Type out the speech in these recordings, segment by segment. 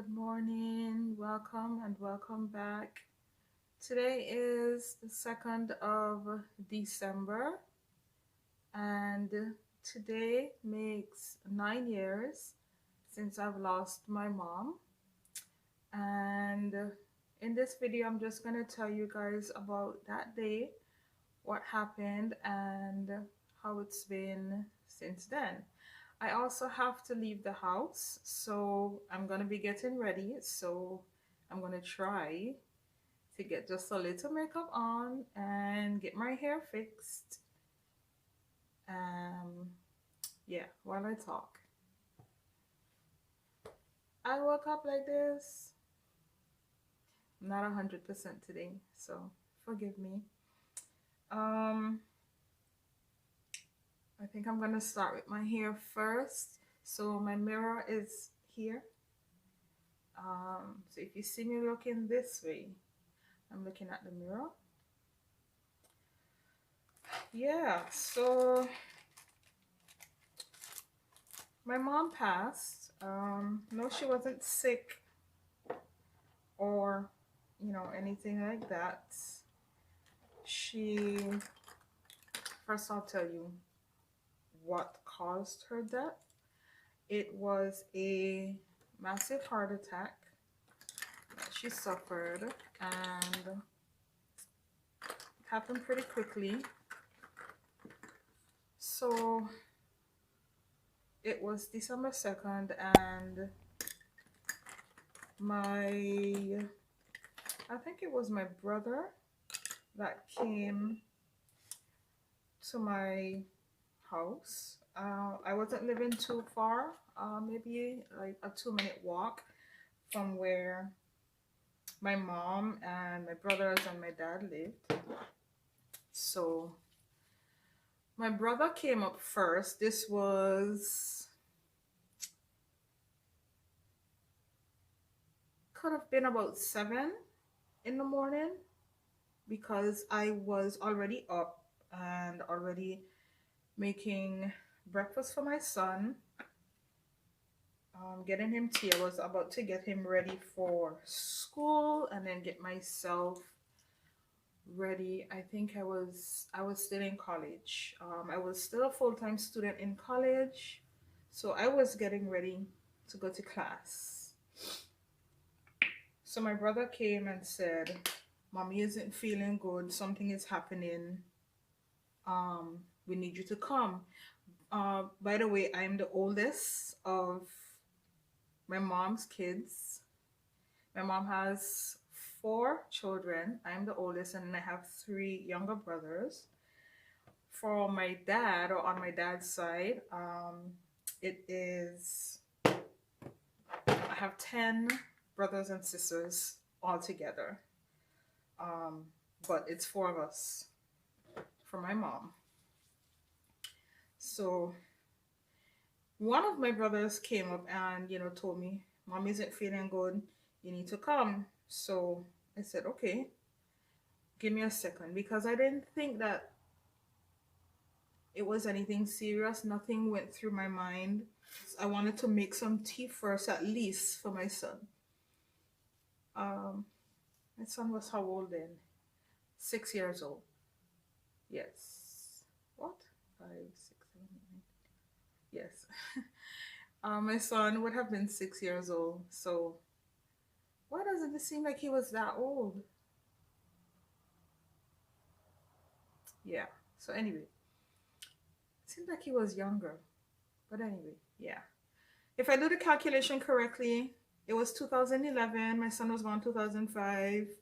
Good morning, welcome and welcome back. Today is the 2nd of December, and today makes 9 years since I've lost my mom. And in this video, I'm just going to tell you guys about that day, what happened, and how it's been since then. I also have to leave the house, so I'm gonna be getting ready. So I'm gonna try to get just a little makeup on and get my hair fixed. Yeah, while I talk. I woke up like this. I'm not 100% today, so forgive me. I think I'm gonna start with my hair first. So my mirror is here. So if you see me looking this way, I'm looking at the mirror. Yeah, so my mom passed. No, she wasn't sick or, anything like that. First I'll tell you what caused her death. It was a massive heart attack that she suffered, and it happened pretty quickly. So it was December 2nd, and I think it was my brother that came to my house. I wasn't living too far, maybe like a 2-minute walk from where my mom and my brothers and my dad lived. So my brother came up first. This could have been about 7 in the morning, because I was already up and already making breakfast for my son, getting him tea. I was about to get him ready for school and then get myself ready. I think I was still in college. I was still a full-time student in college, so I was getting ready to go to class. So my brother came and said, "Mommy isn't feeling good. Something is happening. We need you to come." By the way, I'm the oldest of my mom's kids. My mom has 4 children. I'm the oldest, and I have 3 younger brothers. For my dad, or on my dad's side, I have 10 brothers and sisters all together. But it's 4 of us for my mom. So one of my brothers came up and, told me, "Mom isn't feeling good. You need to come." So I said, "Okay, give me a second," because I didn't think that it was anything serious. Nothing went through my mind. I wanted to make some tea first, at least for my son. My son was how old then? 6 years old. Yes. What? 5, 6, 7, 8. Yes. My son would have been 6 years old. So why doesn't it seem like he was that old? Yeah. So anyway, it seemed like he was younger. But anyway, yeah. If I do the calculation correctly, it was 2011. My son was born 2005.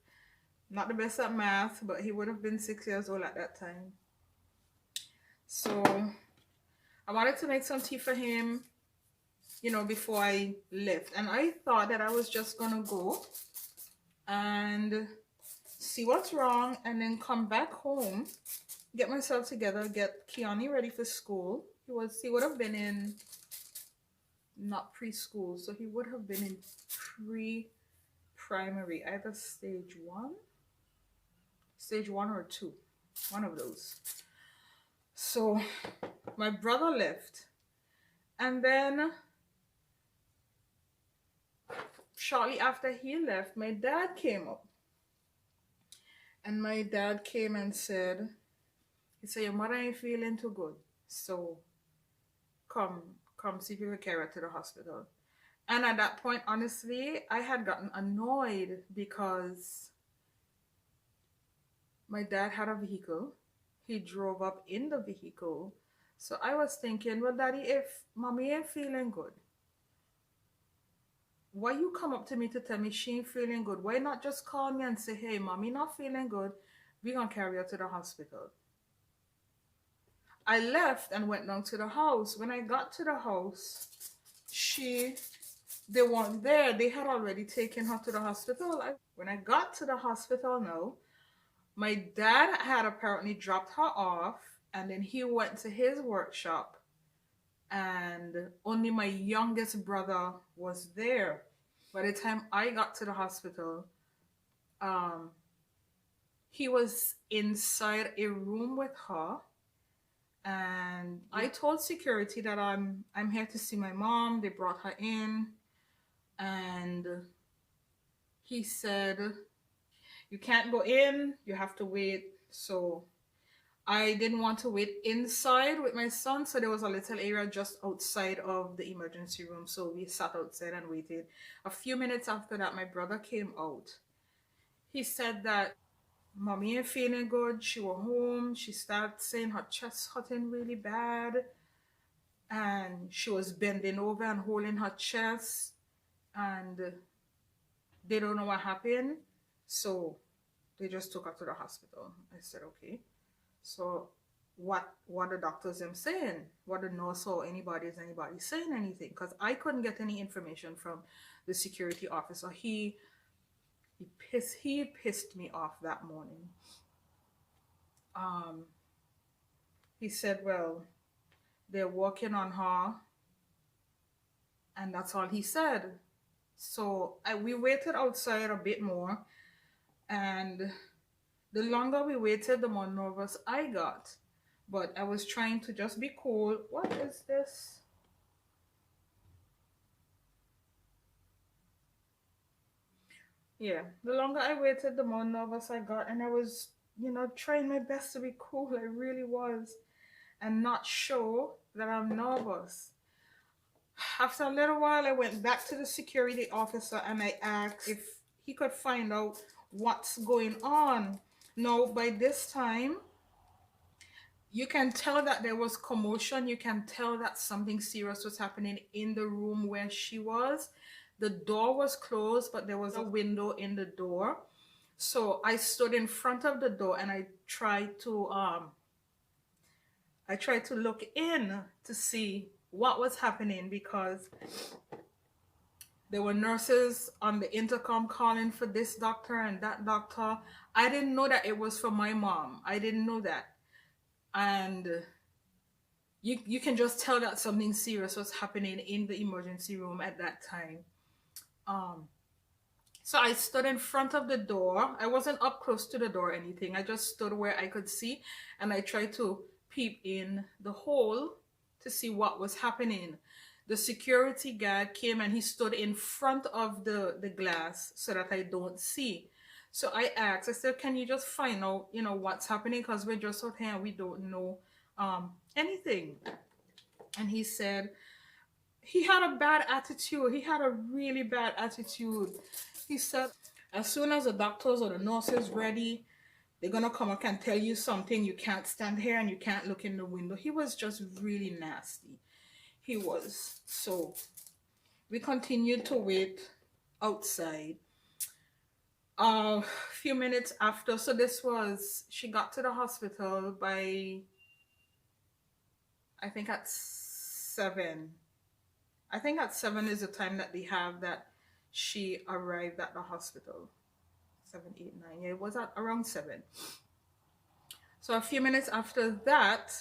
Not the best at math, but he would have been 6 years old at that time. So I wanted to make some tea for him, before I left. And I thought that I was just gonna go and see what's wrong and then come back home, get myself together, get Kiani ready for school. He would have been in, not preschool, so he would have been in pre-primary, either stage 1 or 2, one of those. So my brother left, and then shortly after he left, my dad came up. And my dad came and said, he said, your mother ain't feeling too good. So come, come see if you can carry her to the hospital. And at that point, honestly, I had gotten annoyed because my dad had a vehicle. He drove up in the vehicle. So I was thinking, well, Daddy, if mommy ain't feeling good, why you come up to me to tell me she ain't feeling good? Why not just call me and say, hey, mommy not feeling good. We're going to carry her to the hospital. I left and went down to the house. When I got to the house, they weren't there. They had already taken her to the hospital. When I got to the hospital now, my dad had apparently dropped her off, and then he went to his workshop, and only my youngest brother was there. By the time I got to the hospital, he was inside a room with her, and I told security that I'm here to see my mom. They brought her in, and he said, you can't go in, you have to wait. So I didn't want to wait inside with my son, so there was a little area just outside of the emergency room. So we sat outside and waited. A few minutes after that, my brother came out. He said that mommy ain't feeling good. She was home. She started saying her chest hurting really bad. And she was bending over and holding her chest. And they don't know what happened. So they just took her to the hospital. I said, okay. So what the doctors am saying? What the nurse or anybody saying anything? Because I couldn't get any information from the security officer. He pissed me off that morning. He said, well, they're working on her, and that's all he said. So we waited outside a bit more, and the longer we waited, the more nervous I got. But I was trying to just be cool. What is this? Yeah, the longer I waited, the more nervous I got. And I was, trying my best to be cool. I really was. And not show that I'm nervous. After a little while, I went back to the security officer and I asked if he could find out what's going on. Now, by this time, you can tell that there was commotion. You can tell that something serious was happening in the room where she was. The door was closed, but there was a window in the door. So I stood in front of the door and I tried to look in to see what was happening, because there were nurses on the intercom calling for this doctor and that doctor. I didn't know that it was for my mom. I didn't know that. And you can just tell that something serious was happening in the emergency room at that time. So I stood in front of the door. I wasn't up close to the door or anything. I just stood where I could see, and I tried to peep in the hole to see what was happening. The security guard came and he stood in front of the glass so that I don't see. So I asked, I said, can you just find out, what's happening? Because we're just out here and we don't know anything. And he said, he had a bad attitude. He had a really bad attitude. He said, as soon as the doctors or the nurses ready, they're going to come up and tell you something. You can't stand here and you can't look in the window. He was just really nasty. He was. So we continued to wait outside. A few minutes after, so she got to the hospital by, I think at 7. I think at 7 is the time that they have that she arrived at the hospital. 7, 8, 9. Yeah, it was at around 7. So a few minutes after that,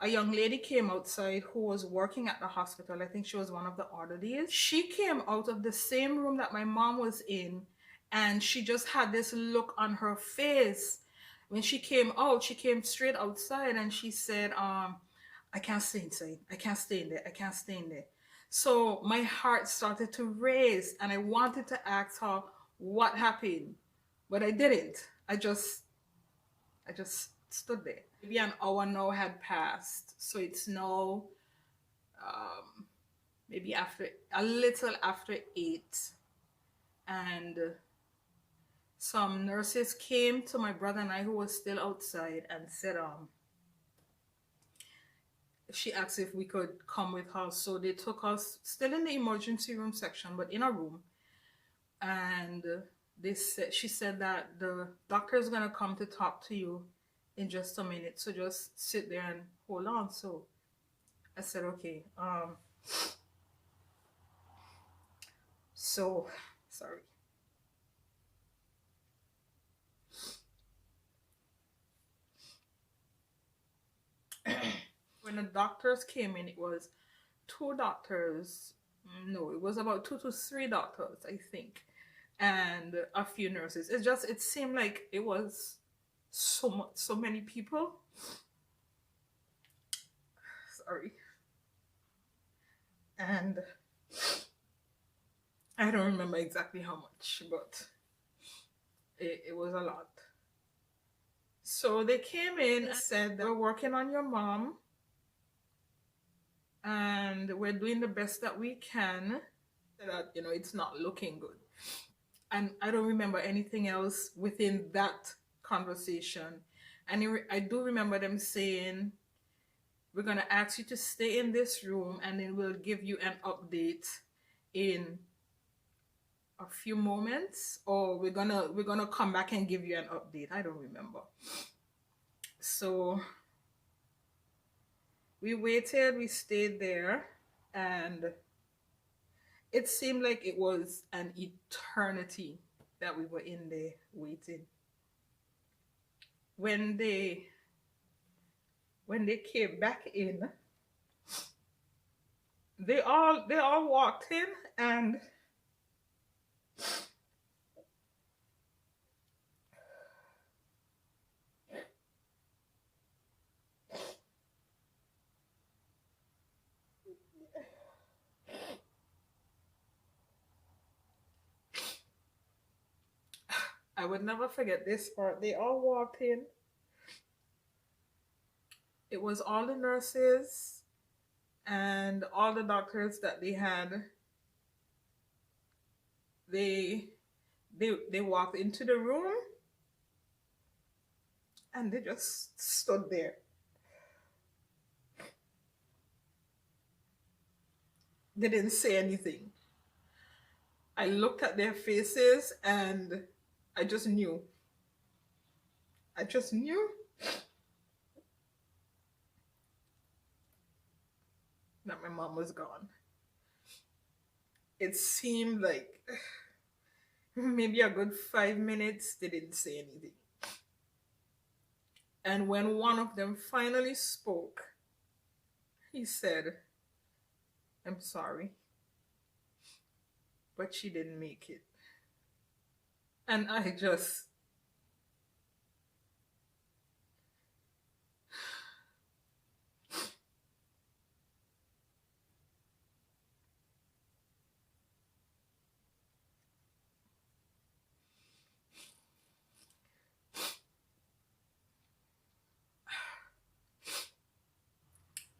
a young lady came outside who was working at the hospital. I think she was one of the orderlies. She came out of the same room that my mom was in, and she just had this look on her face. When she came out, she came straight outside and she said, I can't stay inside. I can't stay in there. I can't stay in there. So my heart started to race and I wanted to ask her what happened, but I didn't. I just stood there. Maybe an hour now had passed. So it's now um, maybe after a little after 8. And some nurses came to my brother and I, who was still outside, and said, she asked if we could come with her. So they took us, still in the emergency room section, but in a room. And she said that the doctor is gonna come to talk to you in just a minute. So just sit there and hold on. So I said, okay. So sorry. When the doctors came in, it was 2 doctors. No, it was about 2 to 3 doctors, I think, and a few nurses. It seemed like it was so many people. Sorry. And I don't remember exactly how much, but it was a lot. So they came in and said that we're working on your mom and we're doing the best that we can. That, it's not looking good. And I don't remember anything else within that conversation. And I do remember them saying, we're going to ask you to stay in this room and then we'll give you an update in a few moments, or we're gonna come back and give you an update. I don't remember. So we waited, we stayed there, and it seemed like it was an eternity that we were in there waiting. When they came back in, they all walked in, and I would never forget this part. They all walked in. It was all the nurses and all the doctors that they had. They walked into the room and they just stood there. They didn't say anything. I looked at their faces and I just knew. I just knew that my mom was gone. It seemed like maybe a good 5 minutes they didn't say anything. And when one of them finally spoke, he said, "I'm sorry, but she didn't make it." And I just,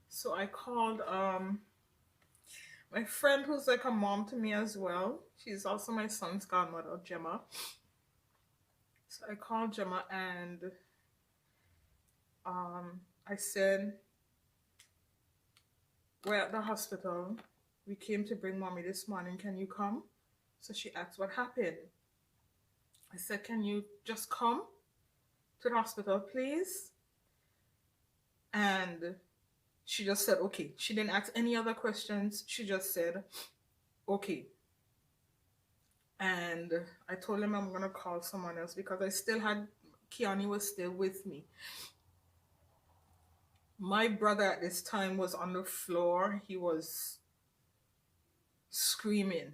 so I called my friend who's like a mom to me as well. She's also my son's godmother, Gemma. So I called Gemma and I said, "We're at the hospital. We came to bring mommy this morning. Can you come?" So she asked what happened. I said, "Can you just come to the hospital, please?" And she just said, okay. She didn't ask any other questions. She just said, okay. And I told him I'm going to call someone else because I still had, Kiani was still with me. My brother at this time was on the floor. He was screaming.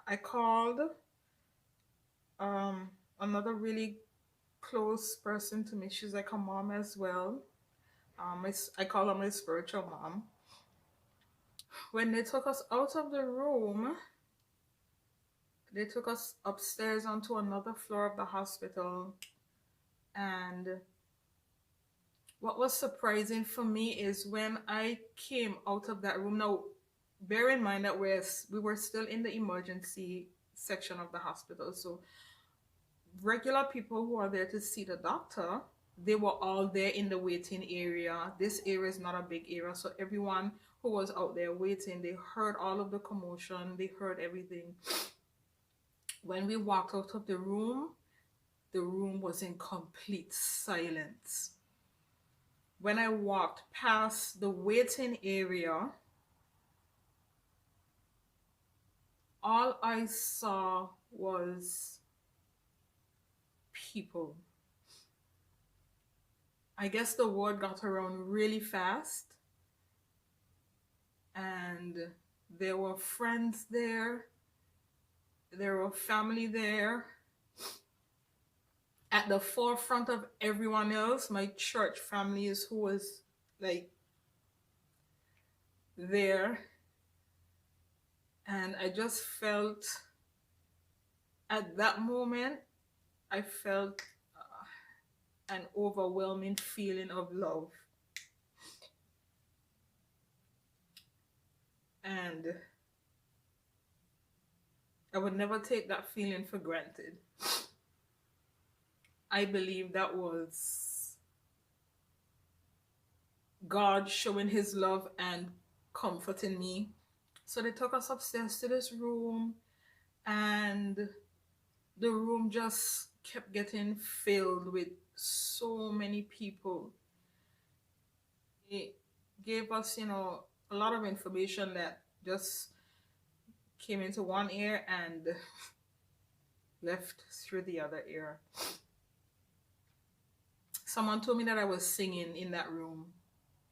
I called another really close person to me. She's like a mom as well. I call her my spiritual mom. When they took us out of the room, they took us upstairs onto another floor of the hospital. And what was surprising for me is when I came out of that room. Now, bear in mind that we were still in the emergency section of the hospital. So regular people who are there to see the doctor, they were all there in the waiting area. This area is not a big area, so everyone who was out there waiting, they heard all of the commotion, they heard everything. When we walked out of the room was in complete silence. When I walked past the waiting area, all I saw was people. I guess the word got around really fast, and there were friends there, there were family there. At the forefront of everyone else, my church families who was like there. And I just felt, at that moment, I felt an overwhelming feeling of love. And I would never take that feeling for granted. I believe that was God showing his love and comforting me. So they took us upstairs to this room, and the room just kept getting filled with so many people. It gave us, a lot of information that just came into one ear and left through the other ear. Someone told me that I was singing in that room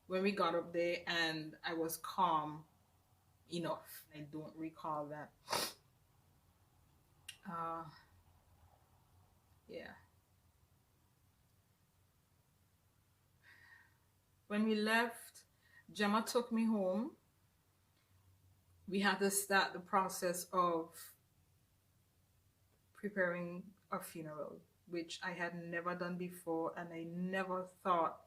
when we got up there, and I was calm enough. I don't recall that. Yeah. When we left, Gemma took me home. We had to start the process of preparing a funeral, which I had never done before, and I never thought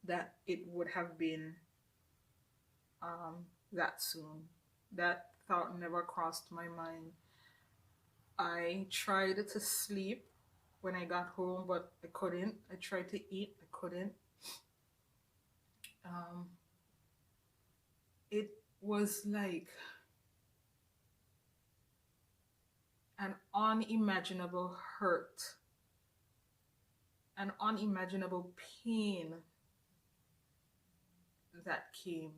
that it would have been that soon. That thought never crossed my mind. I tried to sleep when I got home, but I couldn't. I tried to eat, I couldn't. It was like an unimaginable hurt, an unimaginable pain that came.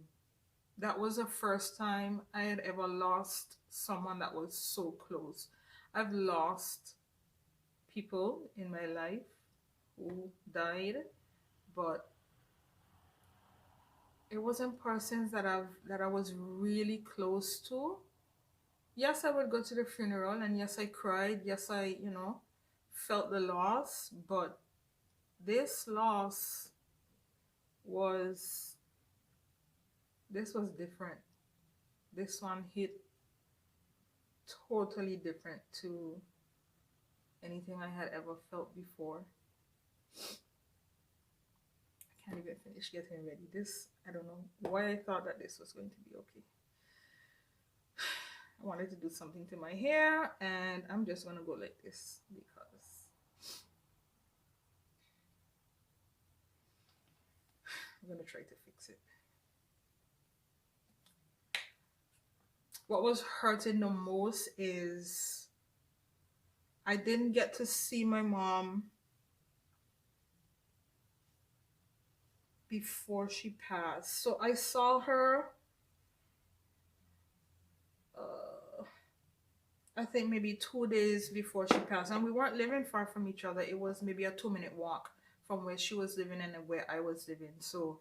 That was the first time I had ever lost someone that was so close. I've lost people in my life who died, but it wasn't persons that I was really close to. Yes, I would go to the funeral, and yes, I cried. Yes, I, felt the loss, but this loss was different. This one hit totally different to anything I had ever felt before. I can't even finish getting ready. I don't know why I thought that this was going to be okay. I wanted to do something to my hair, and I'm just going to go like this because I'm going to try to fix it. What was hurting the most is I didn't get to see my mom before she passed. So I saw her, I think maybe 2 days before she passed. And we weren't living far from each other. It was maybe a 2-minute walk from where she was living and where I was living. So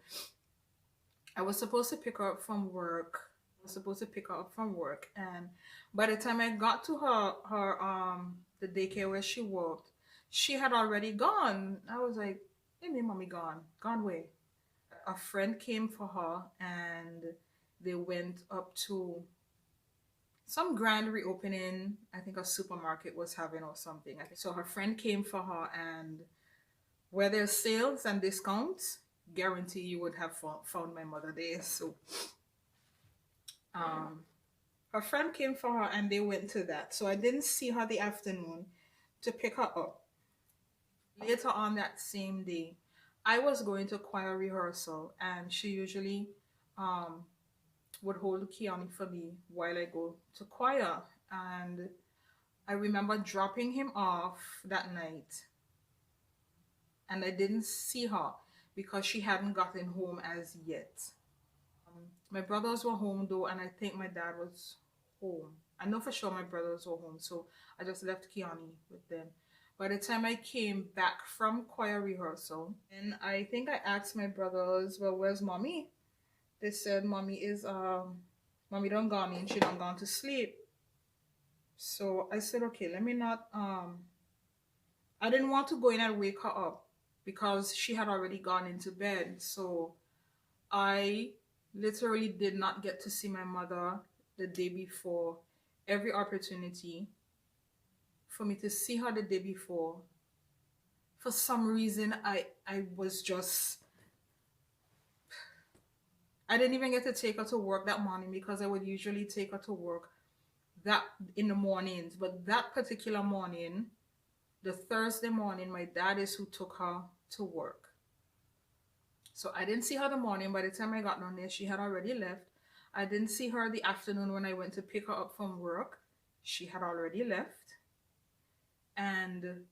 I was supposed to pick her up from work. And by the time I got to the daycare where she worked, she had already gone. I was like, Hey, me mommy gone away. A friend came for her and they went up to some grand reopening. I think a supermarket was having or something. I think so. Her friend came for her, and where there's sales and discounts, guarantee you would have found my mother there. So, um, her friend came for her, and they went to that. So I didn't see her the afternoon to pick her up. Later on that same day, I was going to choir rehearsal, and she usually um, would hold the piano for me while I go to choir. And I remember dropping him off that night, and I didn't see her because she hadn't gotten home as yet. My brothers were home though, and I think my dad was home. I know for sure my brothers were home, so I just left Kiani with them. By the time I came back from choir rehearsal, and I think I asked my brothers, well, where's mommy? They said mommy done gone in, she done gone to sleep. So I said, okay, let me not I didn't want to go in and wake her up because she had already gone into bed. So I literally did not get to see my mother the day before. Every opportunity for me to see her the day before. For some reason, I was just, I didn't even get to take her to work that morning because I would usually take her to work that in the mornings. But that particular morning, the Thursday morning, my dad is who took her to work. So I didn't see her the morning. By the time I got down there, she had already left. I didn't see her the afternoon when I went to pick her up from work. She had already left. And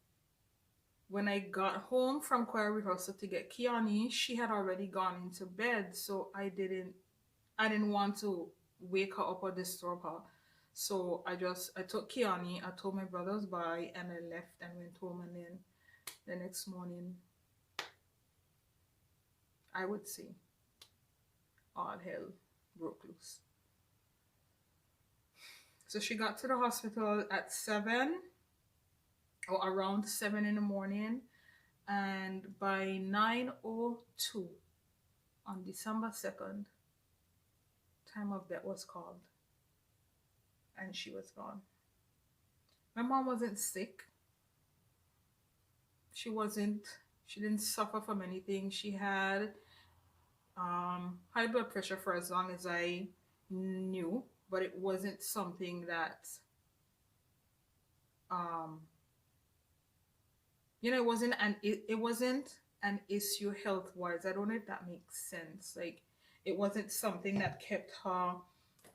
when I got home from choir rehearsal to get Kiani, she had already gone into bed. So I didn't want to wake her up or disturb her. So I took Kiani, I told my brothers bye, and I left and went home. And then the next morning, I would say, all hell broke loose. So she got to the hospital at 7 or around 7 in the morning. And by 9:02 on December 2nd, time of death was called. And she was gone. My mom wasn't sick. She didn't suffer from anything. She had high blood pressure for as long as I knew, but it wasn't something that it wasn't an issue health wise. I don't know if that makes sense. Like, it wasn't something that kept her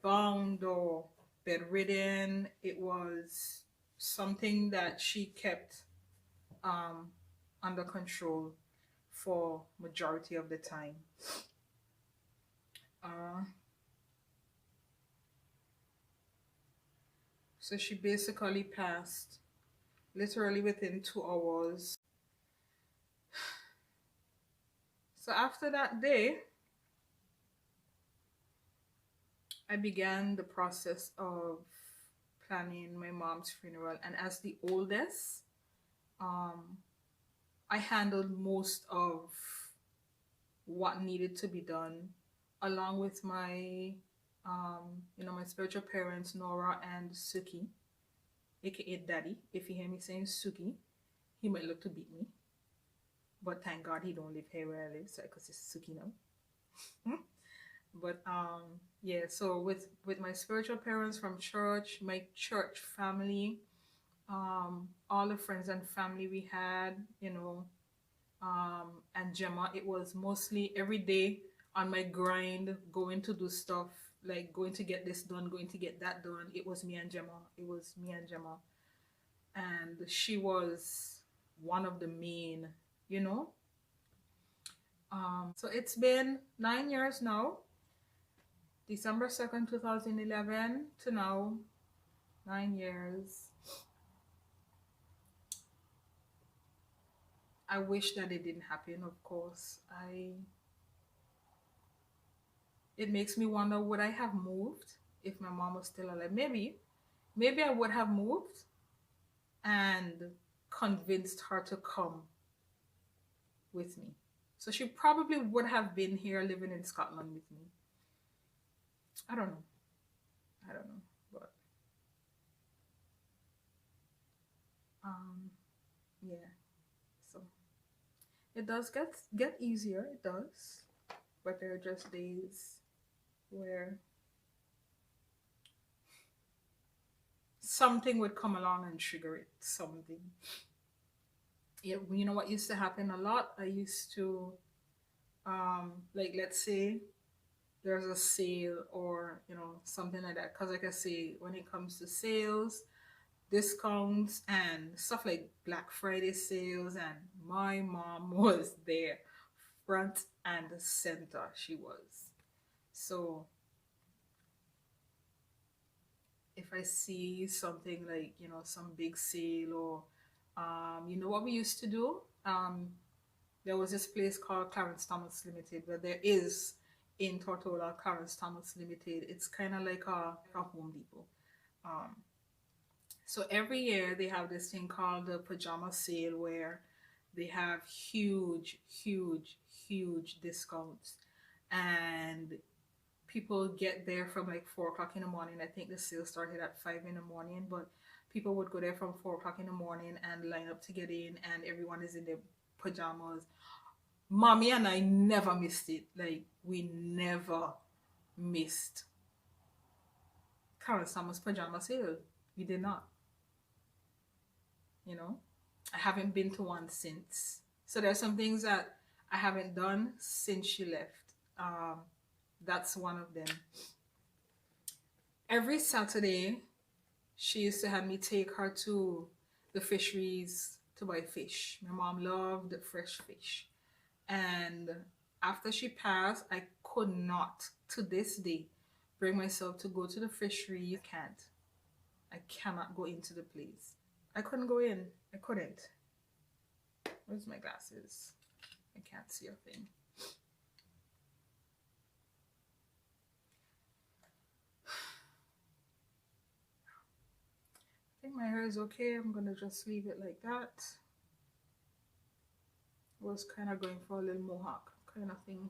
bound or bedridden. It was something that she kept under control for majority of the time. So she basically passed literally within 2 hours. So after that day, I began the process of planning my mom's funeral. And as the oldest, I handled most of what needed to be done, along with my my spiritual parents, Nora and Suki, aka Daddy. If you hear me saying Suki, he might look to beat me, but thank God he don't live here where I live, so because it's Suki now. But yeah, so with my spiritual parents from church, my church family, all the friends and family we had, and Gemma, it was mostly every day on my grind, going to do stuff, like going to get this done, going to get that done. It was me and Gemma. And she was one of the main, so it's been 9 years now. December 2nd, 2011 to now, 9 years. I wish that it didn't happen, of course. It makes me wonder, would I have moved if my mom was still alive? Maybe I would have moved and convinced her to come with me. So she probably would have been here living in Scotland with me. I don't know. I don't know. But yeah. So it does get easier, it does. But there are just days where something would come along and trigger it. Something. Yeah, you know what used to happen a lot? I used to like, let's say there's a sale or something like that, because like I say, when it comes to sales, discounts and stuff like Black Friday sales, and my mom was there front and center. She was. So if I see something like, some big sale, or you know what we used to do, there was this place called Clarence Thomas Limited, where there is in Tortola Clarence Thomas Limited. It's kind of like a Home Depot. um, So every year they have this thing called the pajama sale, where they have huge, huge, huge discounts. And people get there from like 4 o'clock in the morning. I think the sale started at 5 in the morning, but people would go there from 4 o'clock in the morning and line up to get in, and everyone is in their pajamas. Mommy and I never missed it. Like, we never missed Carol Summer's pajama sale. We did not. I haven't been to one since. So there's some things that I haven't done since she left. That's one of them. Every Saturday, she used to have me take her to the fisheries to buy fish. My mom loved fresh fish. And after she passed, I could not, to this day, bring myself to go to the fishery. I cannot go into the place. I couldn't go in. I couldn't. Where's my glasses? I can't see a thing. I think my hair is okay. I'm gonna just leave it like that. I was kind of going for a little mohawk kind of thing,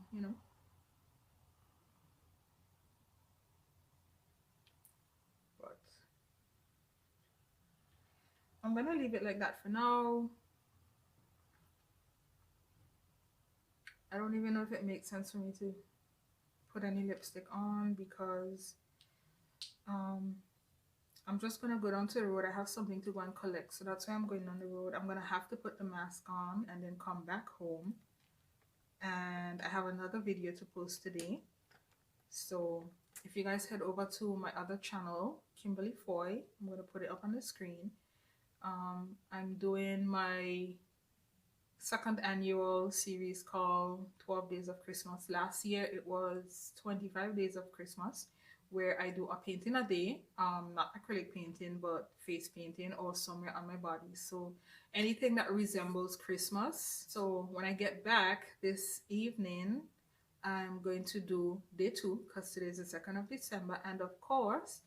But I'm gonna leave it like that for now. I don't even know if it makes sense for me to put any lipstick on, because I'm just gonna go down to the road. I have something to go and collect, so that's why I'm going on the road. I'm gonna have to put the mask on and then come back home, and I have another video to post today. So if you guys head over to my other channel, Kimberly Foy, I'm gonna put it up on the screen. I'm doing my second annual series called 12 Days of Christmas. Last year it was 25 Days of Christmas, where I do a painting a day, not acrylic painting, but face painting or somewhere on my body. So anything that resembles Christmas. So when I get back this evening, I'm going to do day 2, because today is the 2nd of December. And of course,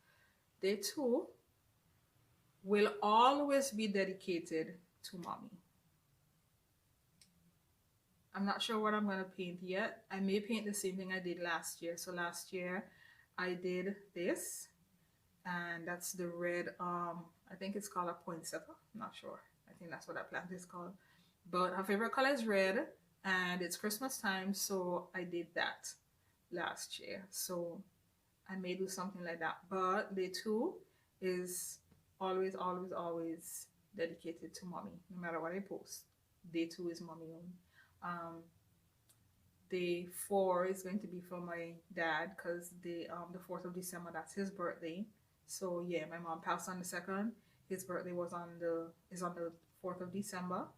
day 2 will always be dedicated to mommy. I'm not sure what I'm going to paint yet. I may paint the same thing I did last year. So last year I did this, and that's the red, I think it's called a poinsettia. I'm not sure. I think that's what that plant is called. But her favorite color is red, and it's Christmas time, so I did that last year. So I may do something like that. But day 2 is always, always, always dedicated to mommy, no matter what I post. Day 2 is mommy own. Day 4 is going to be for my dad, because the 4th of December, that's his birthday. So yeah, my mom passed on the 2nd. His birthday is on the 4th of December,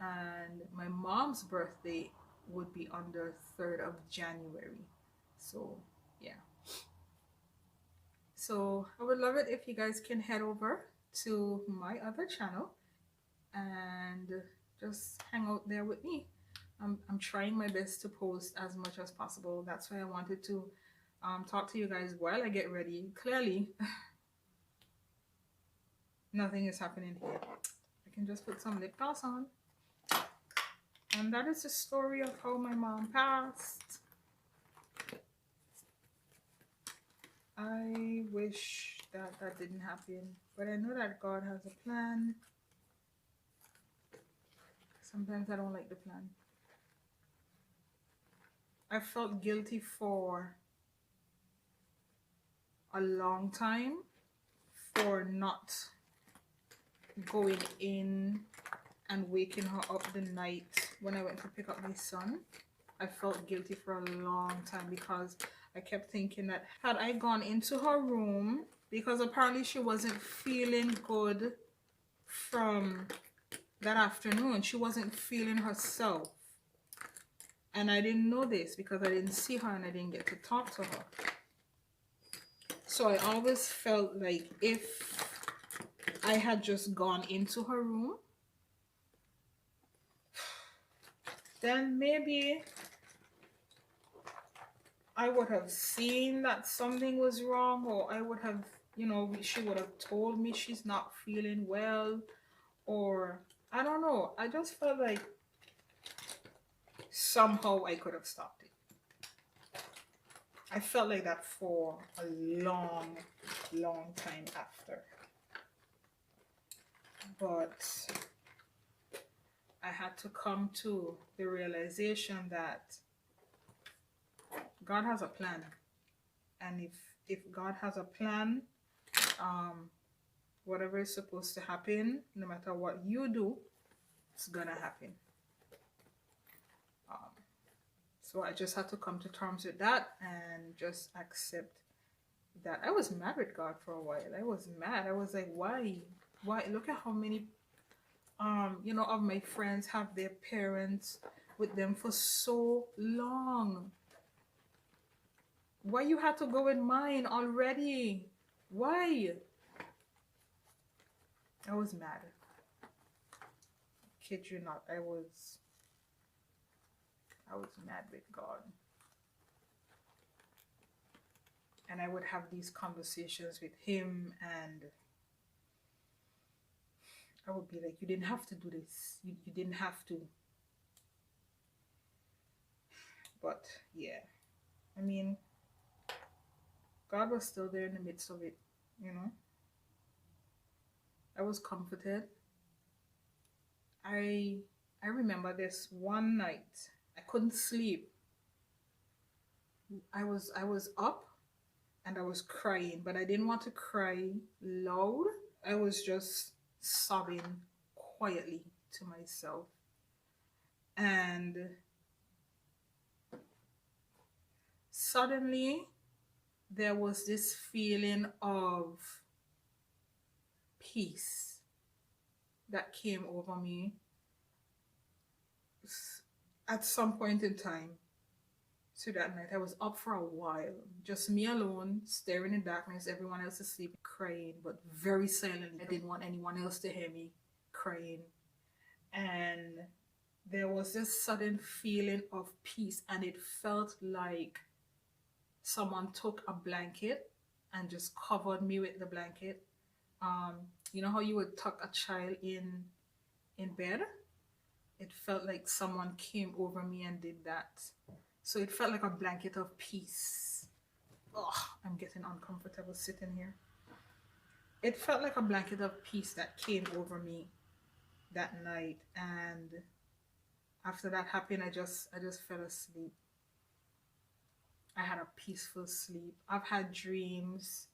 and my mom's birthday would be on the 3rd of January. So yeah. So I would love it if you guys can head over to my other channel and just hang out there with me. I'm trying my best to post as much as possible. That's why I wanted to talk to you guys while I get ready. Clearly, nothing is happening here. I can just put some lip gloss on. And that is the story of how my mom passed. I wish that that didn't happen, but I know that God has a plan. Sometimes I don't like the plan. I felt guilty for a long time for not going in and waking her up the night when I went to pick up my son. I felt guilty for a long time because I kept thinking that had I gone into her room, because apparently she wasn't feeling good from that afternoon. She wasn't feeling herself. And I didn't know this because I didn't see her and I didn't get to talk to her. So I always felt like if I had just gone into her room, then maybe I would have seen that something was wrong, or I would have, you know, she would have told me she's not feeling well, or I don't know. I just felt like somehow I could have stopped it. I felt like that for a long, long time after. But I had to come to the realization that God has a plan. And if God has a plan, whatever is supposed to happen, no matter what you do, it's gonna happen. So I just had to come to terms with that and just accept that. I was mad with God for a while. I was mad. I was like, why? Look at how many of my friends have their parents with them for so long. Why you had to go with mine already? Why? I was mad. Kid you not, I was mad with God. And I would have these conversations with him and I would be like, you didn't have to do this. You didn't have to. But yeah, I mean, God was still there in the midst of it, you know. I was comforted. I remember this one night. I couldn't sleep. I was up and I was crying, but I didn't want to cry loud. I was just sobbing quietly to myself. And suddenly there was this feeling of peace that came over me at some point in time. So that night I was up for a while, just me alone, staring in darkness, everyone else asleep, crying, but very silently. I didn't want anyone else to hear me crying. And there was this sudden feeling of peace, and it felt like someone took a blanket and just covered me with the blanket. You know how you would tuck a child in bed? It felt like someone came over me and did that. So it felt like a blanket of peace. Oh, I'm getting uncomfortable sitting here. It felt like a blanket of peace that came over me that night. And after that happened, I just fell asleep. I had a peaceful sleep. I've had dreams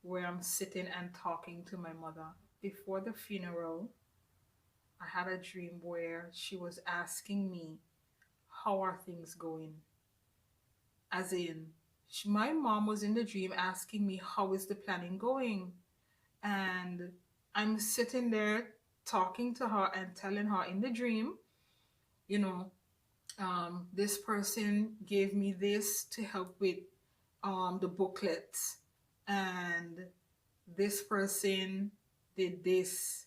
where I'm sitting and talking to my mother. Before the funeral, I had a dream where she was asking me, how are things going? As in, my mom was in the dream asking me, how is the planning going? And I'm sitting there talking to her and telling her in the dream, you know, this person gave me this to help with the booklet, and this person did this.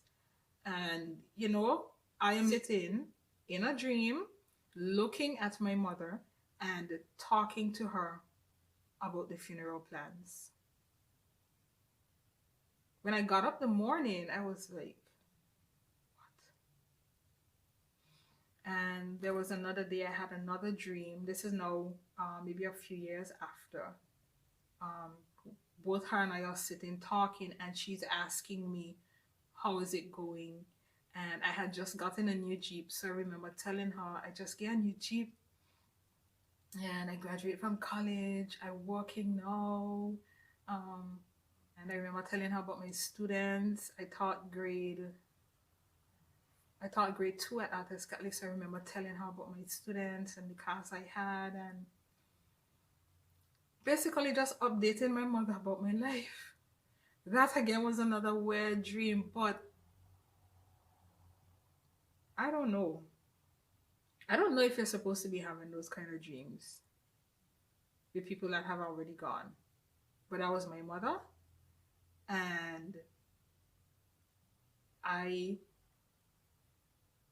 And, you know, I am sitting in a dream looking at my mother and talking to her about the funeral plans. When I got up the morning, I was like, what? And there was another day I had another dream. This is now maybe a few years after. Um, Both her and I are sitting talking, and she's asking me, how is it going? And I had just gotten a new Jeep. So I remember telling her, I just get a new Jeep and I graduated from college. I'm working now. Um, and I remember telling her about my students. I taught grade 2 at Artist Catholic. So I remember telling her about my students and the class I had, and basically just updating my mother about my life. That again was another weird dream, but I don't know. I don't know if you're supposed to be having those kind of dreams with people that have already gone. But that was my mother, and I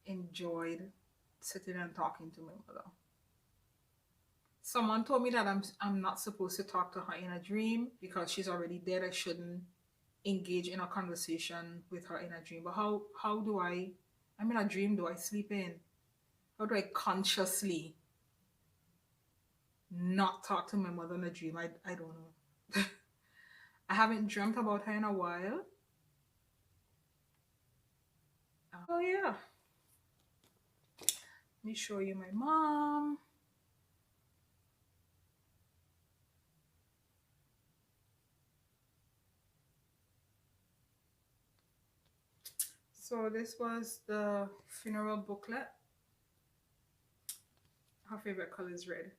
enjoyed sitting and talking to my mother. Someone told me that I'm not supposed to talk to her in a dream because she's already dead. I shouldn't engage in a conversation with her in a dream. But how do I'm in a dream, do I sleep in? How do I consciously not talk to my mother in a dream? I don't know. I haven't dreamt about her in a while. Oh yeah. Let me show you my mom. So this was the funeral booklet. Her favorite color is red.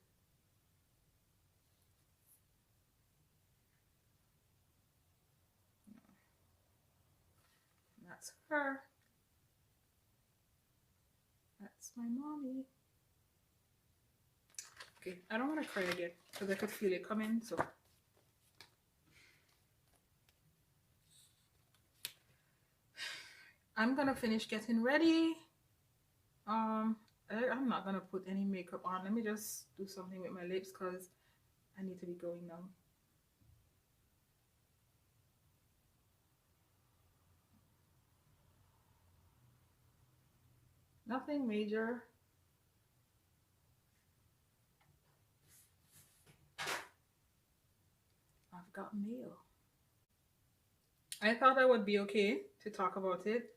That's her. That's my mommy. Okay, I don't want to cry again because I could feel it coming. So I'm gonna finish getting ready. I'm not gonna put any makeup on. Let me just do something with my lips because I need to be going now. Nothing major. I've got mail. I thought I would be okay to talk about it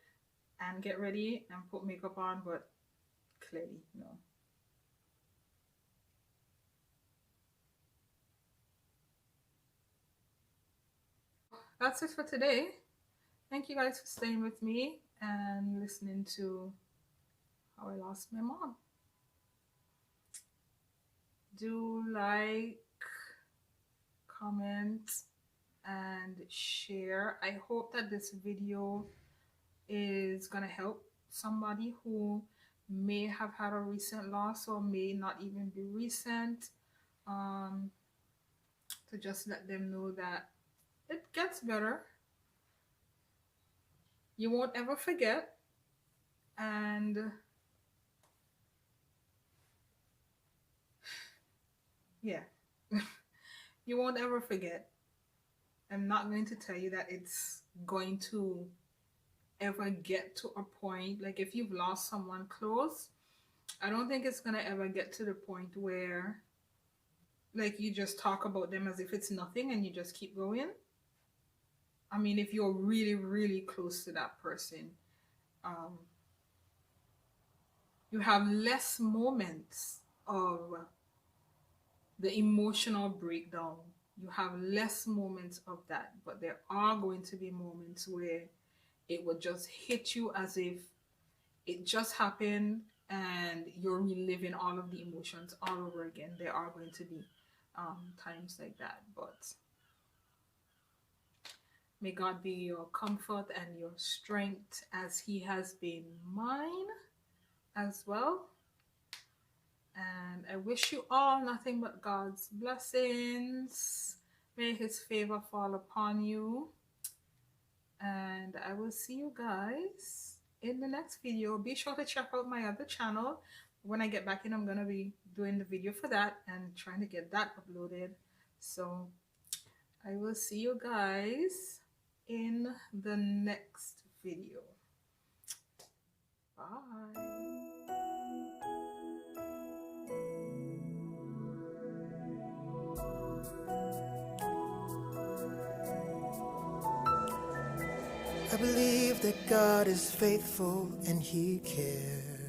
and get ready and put makeup on, but clearly no. That's it for today. Thank you guys for staying with me and listening to how I lost my mom. Do like, comment, and share. I hope that this video is gonna help somebody who may have had a recent loss or may not even be recent, to just let them know that it gets better. You won't ever forget, and yeah, you won't ever forget. I'm not going to tell you that it's going to ever get to a point, like if you've lost someone close, I don't think it's gonna ever get to the point where like you just talk about them as if it's nothing and you just keep going. I mean, if you're really, really close to that person, you have less moments of the emotional breakdown. You have less moments of that, but there are going to be moments where it will just hit you as if it just happened and you're reliving all of the emotions all over again. There are going to be times like that, but may God be your comfort and your strength as He has been mine as well. And I wish you all nothing but God's blessings. May His favor fall upon you. And I will see you guys in the next video. Be sure to check out my other channel. When I get back in, I'm going to be doing the video for that and trying to get that uploaded. So I will see you guys in the next video. Bye. I believe that God is faithful and He cares.